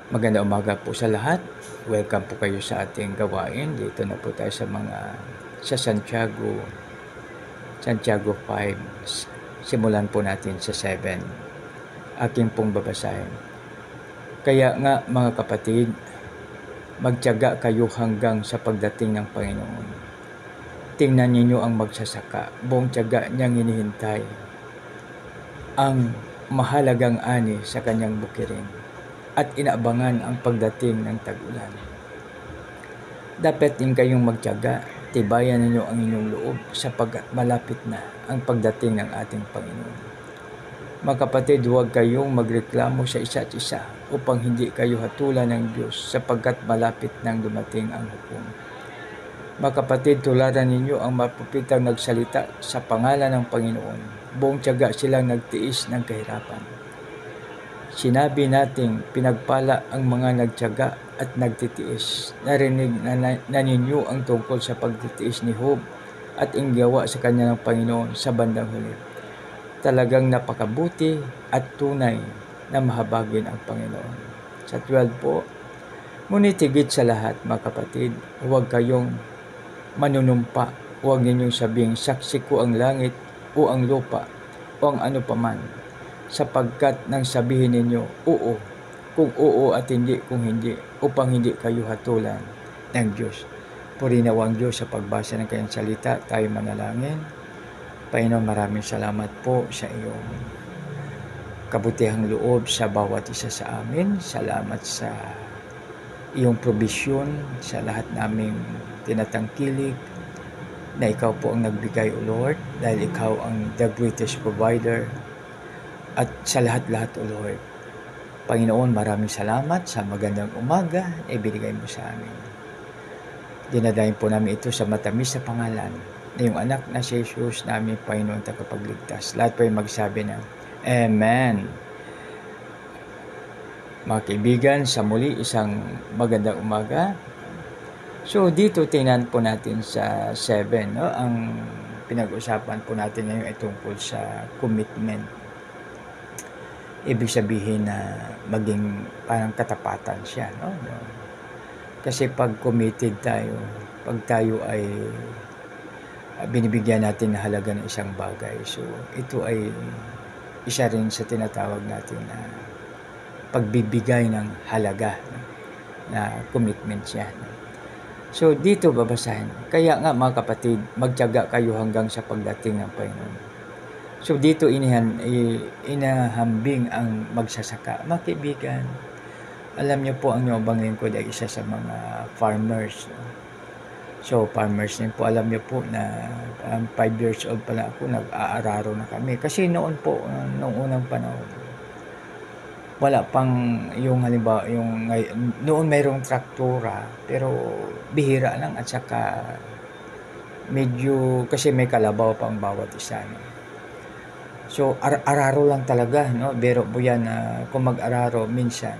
Magandang umaga po sa lahat. Welcome po kayo sa ating gawain. Dito na po tayo sa Santiago 5. Simulan po natin sa 7. Aking pong babasahin. Kaya nga mga kapatid, magtiyaga kayo hanggang sa pagdating ng Panginoon. Tingnan ninyo ang magsasaka, buong tiyaga niyang hinihintay ang mahalagang ani sa kanyang bukirin at inaabangan ang pagdating ng tag-ulan. Dapat din kayong magtiyaga, tibayan ninyo ang inyong loob sapagkat malapit na ang pagdating ng ating Panginoon. Mga kapatid, huwag kayong magreklamo sa isa't isa upang hindi kayo hatulan ng Diyos sapagkat malapit nang dumating ang hukom. Mga kapatid, tularan ninyo ang mapupitang nagsalita sa pangalan ng Panginoon. Buong tiyaga silang nagtiis ng kahirapan. Sinabi nating pinagpala ang mga nagtiyaga at nagtitiis. Narinig na ninyo ang tungkol sa pagtitiis ni Job at inggawa sa kanya ng Panginoon sa bandang huli. Talagang napakabuti at tunay na mahabagin ang Panginoon. Sa 12 po, ngunit higit sa lahat mga kapatid, huwag kayong manunumpa. Huwag ninyong sabing, saksi ko ang langit o ang lupa o ang ano paman. Sapagkat nang sabihin ninyo, oo, kung oo at hindi kung hindi, upang hindi kayo hatulan ng Diyos. Purinawa ang Diyos sa pagbasa ng kanyang salita. Tayo manalangin. Panginoon, maraming salamat po sa iyong kabutihang loob sa bawat isa sa amin. Salamat sa iyong provision sa lahat naming tinatangkilik na ikaw po ang nagbigay, O Lord, dahil ikaw ang the greatest provider. At sa lahat-lahat, O Lord, Panginoon, maraming salamat sa magandang umaga na ibinigay mo sa amin. Dinadahin po namin ito sa matamis na pangalan na yung anak na si Jesus namin, Panginoon, tagapagligtas. Lahat po ay magsabi na, Amen. Mga kaibigan, sa muli, isang magandang umaga. So, dito tingnan po natin sa 7, no? Ang pinag-usapan po natin ngayon ay tungkol sa commitment. Ibig sabihin na maging parang katapatan siya, no? Kasi pag committed tayo, pag tayo ay binibigyan natin na halaga ng isang bagay, so ito ay isa rin sa tinatawag natin na pagbibigay ng halaga, no? Na commitment siya, no? So dito babasahin, kaya nga mga kapatid, magtiyaga kayo hanggang sa pagdating ng Panginoon. So dito inahambing ang magsasaka. Mga kaibigan, alam niyo po ang inyong lingkod ay isa sa mga farmers. So farmers din po, alam niyo po na 5 years old pa lang ako, nag-aararo na kami. Kasi noon po, noong unang panahon, wala pang yung halimbawa, noon mayroong traktora, pero bihira lang at saka medyo, kasi may kalabaw pa ang bawat isa, no? So, araro lang talaga, no? Biro po yan na kung mag-araro, minsan,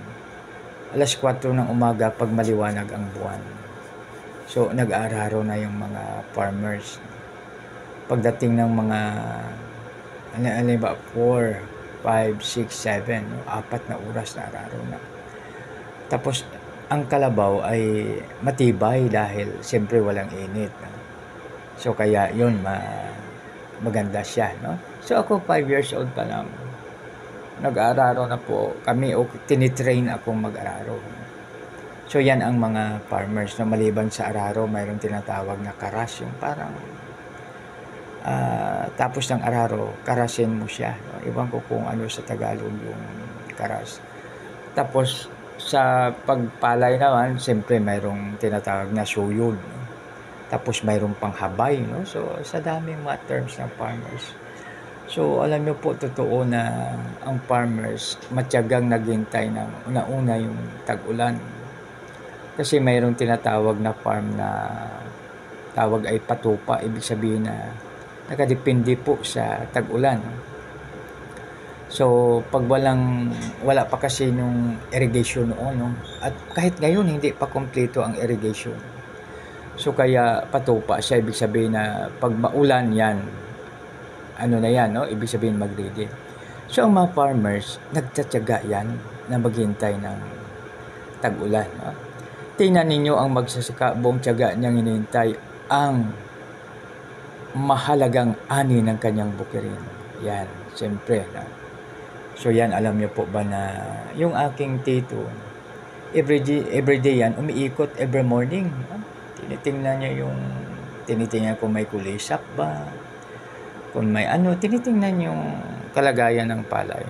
alas 4 ng umaga pag maliwanag ang buwan. So, nag-araro na yung mga farmers. Pagdating ng mga, ano ba, 4, 5, 6, 7, no? 4 na oras na araro na. Tapos, ang kalabaw ay matibay dahil siyempre walang init, no? So, kaya yun, maganda siya, no? So ako 5 years old pa lang, nag-aararo na po kami o tinitrain akong mag-araro. So yan ang mga farmers na maliban sa araro, mayroong tinatawag na karas, yung parang tapos ng araro, karasin mo siya, no? Iwan ko kung ano sa Tagalog yung karas. Tapos sa pagpalay naman, siyempre mayroong tinatawag na suyod, no? Tapos mayroong panghabay, no? So sa daming mga terms ng farmers. So, alam niyo po, totoo na ang farmers matyagang naghintay ng una-una yung tag-ulan. Kasi mayroong tinatawag na farm na tawag ay patupa. Ibig sabihin na nakadepende po sa tag-ulan. So, pag wala pa kasi nung irrigation noon, no? At kahit ngayon, hindi pa kompleto ang irrigation. So, kaya patupa siya. Ibig sabihin na pag maulan yan, ano na yan, no? Ibig sabihin mag-ready. So, ang mga farmers, nagtatyaga yan na maghintay ng tag-ulan. No? Tingnan ninyo ang magsasaka, buong tiyaga niyang hinihintay ang mahalagang ani ng kanyang bukirin. Yan, siyempre. No? So yan, alam niyo po ba na yung aking tito, everyday yan, umiikot every morning. No? Tinitingnan kung may kulisak ba, kung may tinitingnan yung kalagayan ng palay.